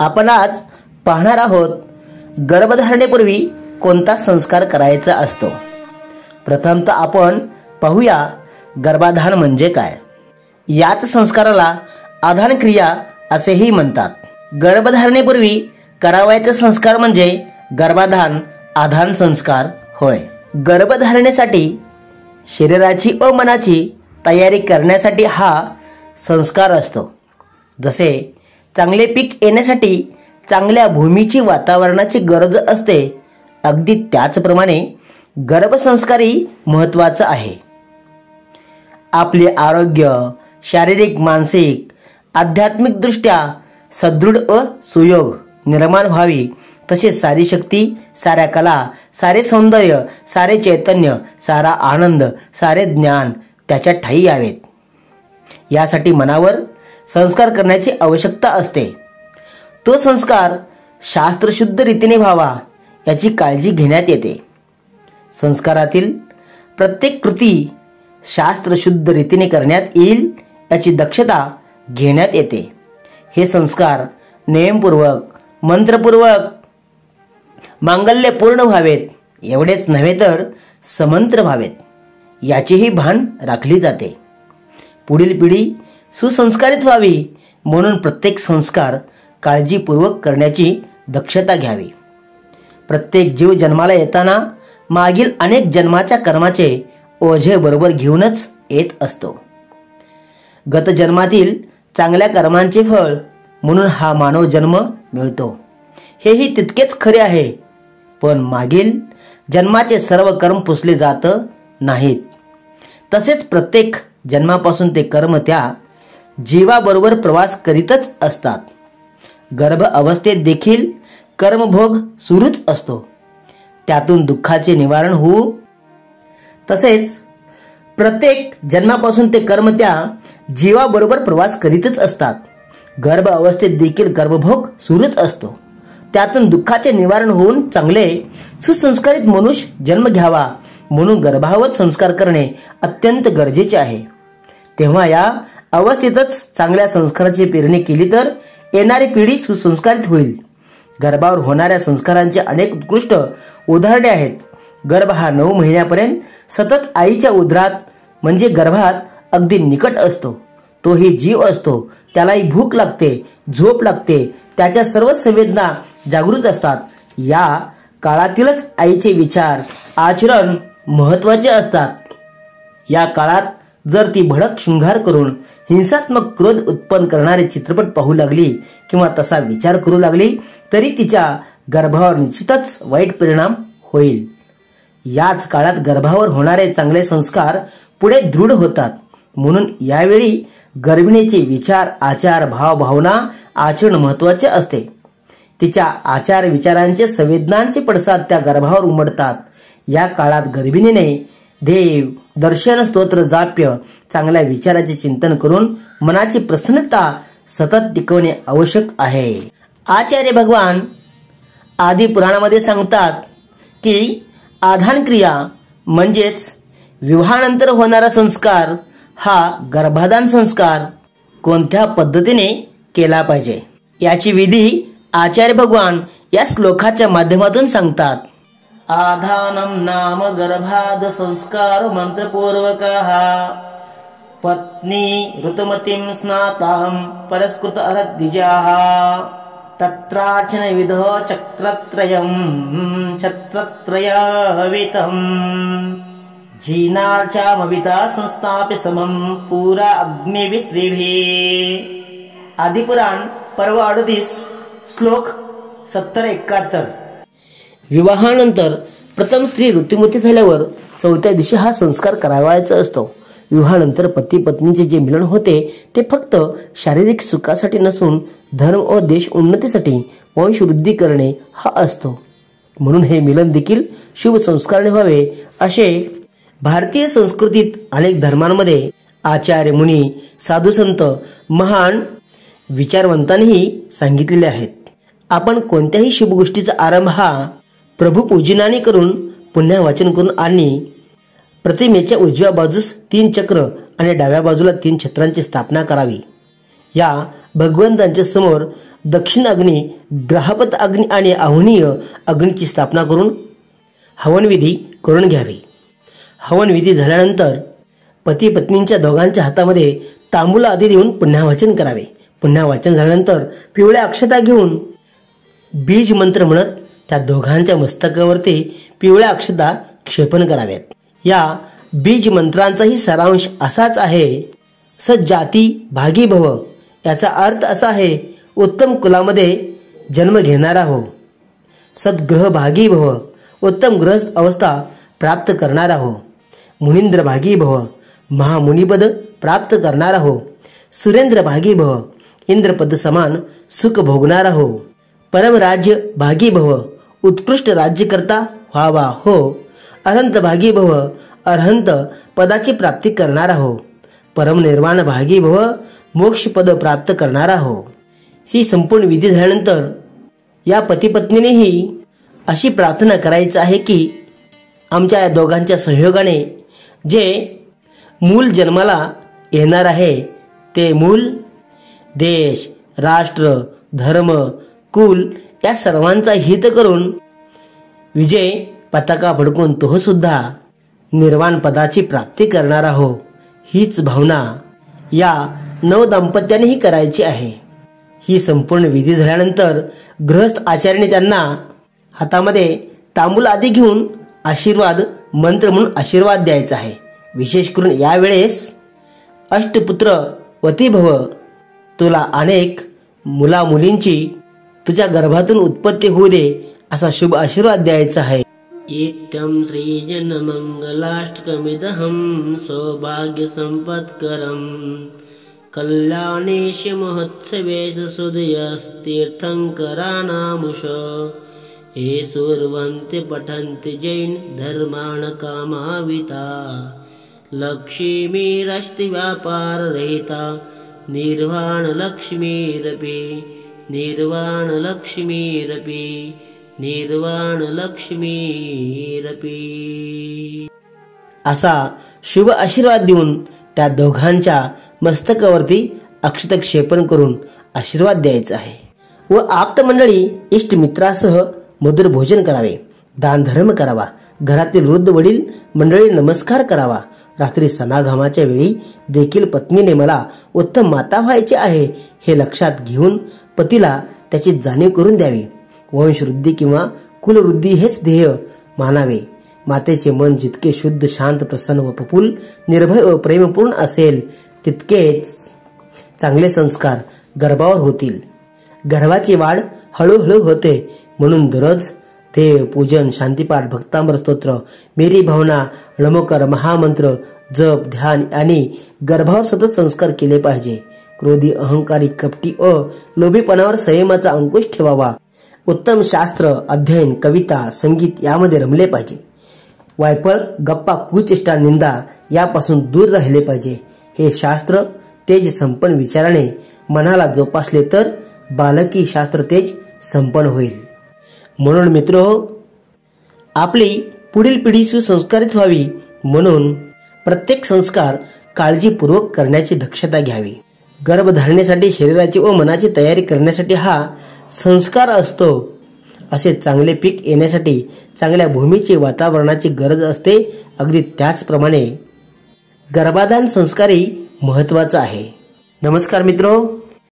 आपण आज पाहणार आहोत गर्भधारणेपूर्वी कोणता संस्कार करायचा असतो। प्रथमतः आपण पाहूया गर्भाधान म्हणजे काय। याच संस्काराला आधान क्रिया असेही म्हणतात। गर्भधारणेपूर्वी करावयाचे संस्कार म्हणजे गर्भाधान आधान संस्कार होय। गर्भधारणेसाठी शरीराची व मनाची तयारी करण्यासाठी हा संस्कार असतो। जसे चांगले पीक येण्यासाठी चांगल्या भूमीची वातावरणाची गरज असते, अगदी त्याचप्रमाणे गर्भसंस्कारही महत्त्वाचा आहे। आपले आरोग्य शारीरिक मानसिक आध्यात्मिक दृष्ट्या सदृढ व सुयोग निर्माण व्हावी, तसेच सारी शक्ती साऱ्या कला सारे सौंदर्य सारे चैतन्य सारा आनंद सारे ज्ञान त्याच्या ठायी यावेत, यासाठी मनावर संस्कार करण्याची आवश्यकता असते। तो संस्कार शास्त्रशुद्ध रीतीने व्हावा याची काळजी घेण्यात येते। संस्कारातील प्रत्येक कृती शास्त्रशुद्ध रीतीने करण्यात येईल याची दक्षता घेण्यात येते। हे संस्कार नियमपूर्वक मंत्रपूर्वक मांगल्यपूर्ण व्हावेत, एवढेच नव्हे तर समंत्र व्हावेत याचीही भान राखली जाते। पुढील पिढी सुसंस्कारित व्हावी म्हणून प्रत्येक संस्कार काळजीपूर्वक करण्याची दक्षता घ्यावी। प्रत्येक जीव जन्माला येताना मागील अनेक जन्माच्या कर्माचे ओझे बरोबर घेऊनच येत असतो। गत जन्मातील चांगल्या कर्मांचे फळ म्हणून हा मानव जन्म मिळतो, हेही तितकेच खरे आहे। पण मागील जन्माचे सर्व कर्म पुसले जात नाहीत। तसेच प्रत्येक जन्मापासून ते कर्म त्या जीवाबरोबर प्रवास करीतच असतात। गर्भ अवस्थेत देखील कर्मभोग सुरूच असतो, त्यातून दुःखाचे निवारण होऊ तसेच प्रत्येक जन्मापासून ते कर्म त्या जीवाबरोबर प्रवास करीतच असतात। गर्भ अवस्थेत देखील कर्मभोग सुरूच असतो, त्यातून दुःखाचे निवारण होऊन चांगले सुसंस्कारित मनुष्य जन्म घ्यावा म्हणून गर्भावर संस्कार करणे अत्यंत गरजेचे आहे। तेव्हा या अवस्थेतच चांगल्या संस्काराची पेरणी केली तर येणारी पिढी सुसंस्कारित होईल। गर्भावर होणाऱ्या संस्कारांचे अनेक उत्कृष्ट उदाहरणे आहेत। गर्भ हा 9 महिन्यापर्यंत सतत आईच्या उदरात म्हणजे गर्भात अगदी निकट असतो। तोही जीव असतो, त्यालाही भूक लागते झोप लागते, त्याच्या सर्व संवेदना जागृत असतात। या काळातीलच आईचे विचार आचरण महत्त्वाचे असतात। या काळात जर ती भडक शृंगार करून हिंसात्मक क्रोध उत्पन्न करणारे चित्रपट पाहू लागली किंवा तसा विचार करू लागली तरी तिच्या गर्भावर निश्चितच वाईट परिणाम होईल। याच काळात गर्भावर होणारे चांगले संस्कार पुढे दृढ होतात, म्हणून यावेळी गर्भिणीचे विचार आचार भाव भावना आचरण महत्त्वाचे असते। तिच्या आचार विचारांचे संवेदनांचे पडसाद त्या गर्भावर उमटतात। या काळात गर्भिणीने देव दर्शन स्तोत्र जाप्य चांगल्या विचाराचे चिंतन करून मनाची प्रसन्नता सतत टिकवणे आवश्यक आहे। आचार्य भगवान आदी पुराणामध्ये सांगतात की आधान क्रिया म्हणजेच विवाहानंतर होणारा संस्कार हा गर्भाधान संस्कार कोणत्या पद्धतीने केला पाहिजे याची विधी आचार्य भगवान या श्लोकाच्या माध्यमातून सांगतात। आधानम नाम गर्भाद संस्कार मंत्रपूर्वकः पत्नी ऋतुमतीं स्नातां परस्कृत अरद्विजाः तत्रार्चन विधो चक्रत्रयं छत्रत्रयवितं जीनार्चामविता संस्थाप्य समं पुरा अग्निभिस्त्रिभिः। आदिपुराण पर्व 38 श्लोक 70-71। विवाहानंतर प्रथम स्त्री ऋतुमती झाल्यावर 4थ्या दिवशी हा संस्कार करावायचा असतो। विवाहानंतर पती पत्नीचे जे मिलन होते ते फक्त शारीरिक सुखासाठी नसून धर्म व देश उन्नतीसाठी वंशवृद्धी करणे हा असतो, म्हणून हे मिलन देखील शुभ संस्काराने व्हावे असे भारतीय संस्कृतीत अनेक धर्मांमध्ये आचार्य मुनी साधू संत महान विचारवंतांनीही सांगितलेले आहेत। आपण कोणत्याही शुभ गोष्टीचा आरंभ हा प्रभू पूजनाने करून पुण्य वाचन करून आणि प्रतिमेच्या उजव्या बाजूस 3 चक्र आणि डाव्या बाजूला 3 छत्रांची स्थापना करावी। या भगवंतांच्या समोर दक्षिण अग्नी, ग्राहपत अग्नी आणि आहुनीय अग्नीची स्थापना करून हवनविधी करून घ्यावी। हवनविधी झाल्यानंतर पती पत्नींच्या दोघांच्या हातामध्ये तांबूल आदी देऊन पुन्हा वाचन करावे। पुन्हा वाचन झाल्यानंतर पिवळ्या अक्षता घेऊन बीज मंत्र म्हणत त्या दोघांच्या मस्तकावरती पिवळ्या अक्षता क्षेपण कराव्यात। या बीज मंत्रांचाही सारांश असाच आहे, सज्जाती भागी भव। याचा अर्थ असा आहे, उत्तम कुलामध्ये जन्म घेणारा हो, सद्ग्रह भागी भव, उत्तम गृहस्थ अवस्था प्राप्त करणारा हो, मुनींद्र भागी भव, महामुनिपद प्राप्त करणारा हो, सुरेंद्र भागी भव, इंद्रपद समान सुख भोगणारा हो, परम राज्य भागी भव, उत्कृष्ट राज्यकर्ता व्हावा हो, अरहंत भागी भव, अरहंत पदाची प्राप्ती करणारा हो, परम निर्वाण भागी भव, मोक्ष पद प्राप्त करणारा हो। ही संपूर्ण विधी झाल्यानंतर या पती पत्नीनेही अशी प्रार्थना करायची आहे की आमच्या या दोघांच्या सहयोगाने जे मूल जन्माला येणार आहे ते मूल देश, राष्ट्र, धर्म, कुल या सर्वांचा हित करून विजय पताका फडकून तो सुद्धा निर्वाण पदाची प्राप्ती करणारा हो। हीच भावना या नव दाम्पत्यानेही करायची आहे। ही संपूर्ण विधी झाल्यानंतर गृहस्थ आचार्याने त्यांना हातामध्ये तांबूल आदी घेऊन आशीर्वाद मंत्र म्हणून आशीर्वाद द्यायचा आहे। विशेष करून यावेळेस अष्टपुत्र वती भव, तुला अनेक मुला मुलींची तुझ्या गर्भातून उत्पत्ती होऊ दे असा शुभ आशीर्वाद द्यायचा आहे। इत्यं श्रीजन मंगलाष्टकमिदहं सौभाग्य संपत्करं कल्याणेश महोत्सवेश सुदयस्तीर्थंकराणामुष ये सुर्वन्ति पठन्ति जैन धर्मान् कामाविता लक्ष्मीरस्ति व्यापाररहिता निर्वाण लक्ष्मीरपि निर्वाण लक्ष्मीरपि निर्वाण लक्ष्मीरपि असा शुभ आशीर्वाद देऊन त्या दोघांच्या मस्तकावरती अक्षत क्षेपण करून आशीर्वाद द्यायचा आहे व आप्त मंडळी इष्ट मित्रासह मधुर भोजन करावे, दान धर्म करावा, घरातील वृद्ध वडील मंडळी नमस्कार करावा। रात्री समागमाच्या वेळी देखील पत्नीने मला उत्तम माता व्हायचे आहे हे लक्षात घेऊन पतीला त्याची जाणीव करून द्यावी। वंशवृद्धी किंवा कुलवृद्धी हेच ध्येय मानावे। मातेचे मन जितके शुद्ध, शांत, प्रसन्न व प्रफुल्ल, निर्भय व प्रेमपूर्ण असेल तितकेच चांगले संस्कार गर्भावर होतील। गर्भाची वाढ हळूहळू होते, म्हणून दररोज देव पूजन, शांतिपाठ, भक्तांबर स्तोत्र, मेरी भावना, नमोकार, महामंत्र, जप, ध्यान आणि गर्भावर सतत संस्कार केले पाहिजे। क्रोधी, अहंकारी, कपटी व लोभीपणावर संयमाचा अंकुश ठेवावा। उत्तम शास्त्र अध्ययन, कविता, संगीत यामध्ये रमले पाहिजे। वायफळ, गप्पा, कुचेष्टा, निंदा यापासून दूर राहिले पाहिजे। हे शास्त्र तेज संपन्न विचाराने मनाला जोपासले तर बालकी शास्त्र तेज संपन्न होईल। म्हणून मित्रहो, आपली पुढील पिढी सुसंस्कारित व्हावी म्हणून प्रत्येक संस्कार काळजीपूर्वक करण्याची दक्षता घ्यावी। गर्भधारणेसाठी शरीराची व मनाची तयारी करण्यासाठी हा संस्कार असतो। असे चांगले पीक येण्यासाठी चांगल्या भूमीची, वातावरणाची गरज असते। अगदी त्याचप्रमाणे गर्भाधान संस्कारही महत्त्वाचा आहे। नमस्कार मित्रो,